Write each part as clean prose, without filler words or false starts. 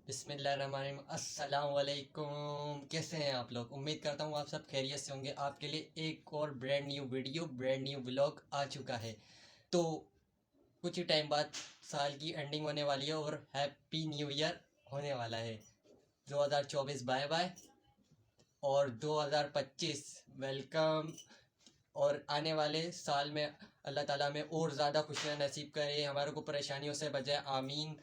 बिस्मिल्लाहिर्रहमानिर्रहीम। अस्सलामुअलैकुम। कैसे हैं आप लोग? उम्मीद करता हूँ आप सब खैरियत से होंगे। आपके लिए एक और brand new video, brand new vlog आ चुका है। तो कुछ ही टाइम बाद साल की एंडिंग होने वाली है और हैप्पी न्यू ईयर होने वाला है। 2024 बाय बाय और 2025 वेलकम। और आने वाले साल में अल्लाह ताला में और ज़्यादा खुशियाँ नसीब करे, हमारे को परेशानियों से बचाए, आमीन।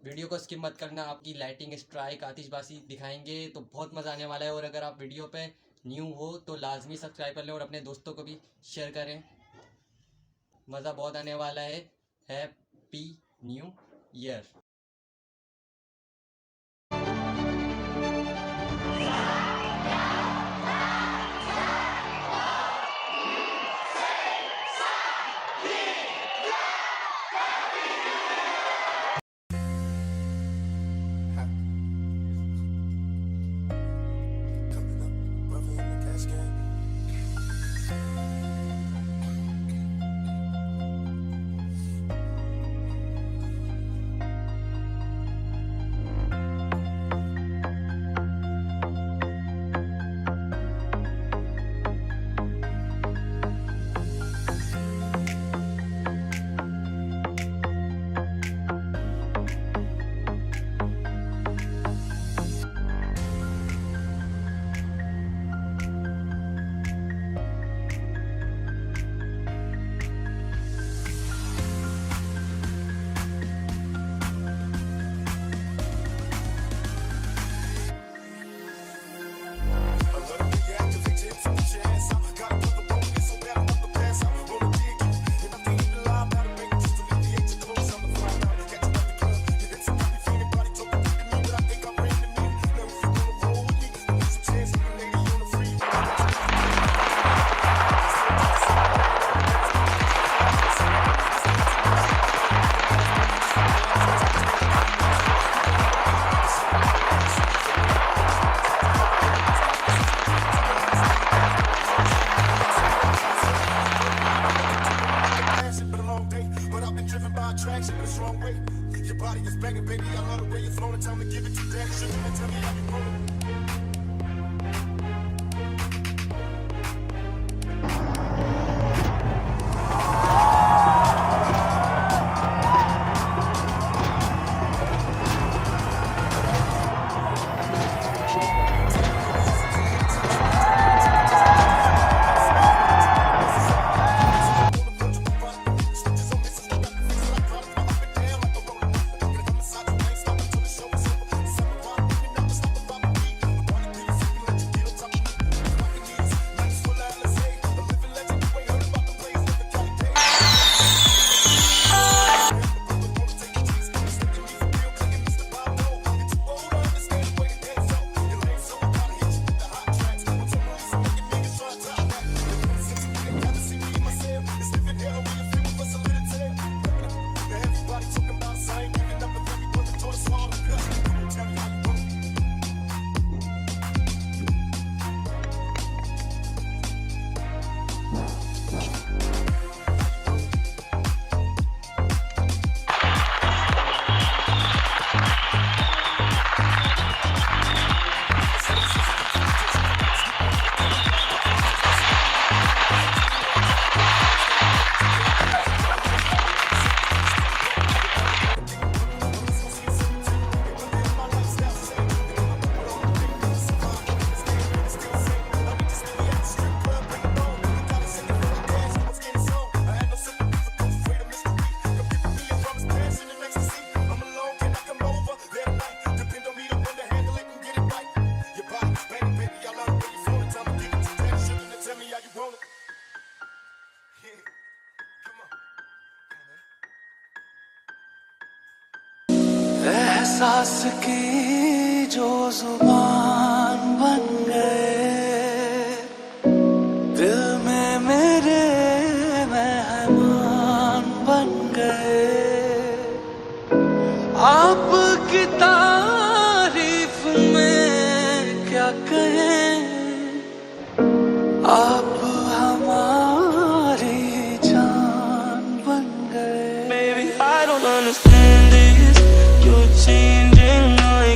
वीडियो को स्किप मत करना, आपकी लाइटिंग, स्ट्राइक, आतिशबाजी दिखाएंगे तो बहुत मज़ा आने वाला है। और अगर आप वीडियो पे न्यू हो तो लाजमी सब्सक्राइब कर लें और अपने दोस्तों को भी शेयर करें। मज़ा बहुत आने वाला है। Happy new year. Your body is banging, baby. I love the way you're flowing. Time to give it to that shit and tell me how you rolling. एहसास की जो जुबान बन गए, दिल में मेरे मेहमान बन गए। आपकी तारीफ में क्या कहें, आप हमारी जान बन गए। Baby, I don't understand this. You're changing, I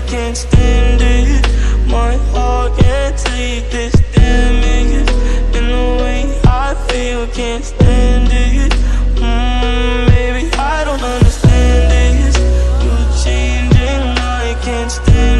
can't stay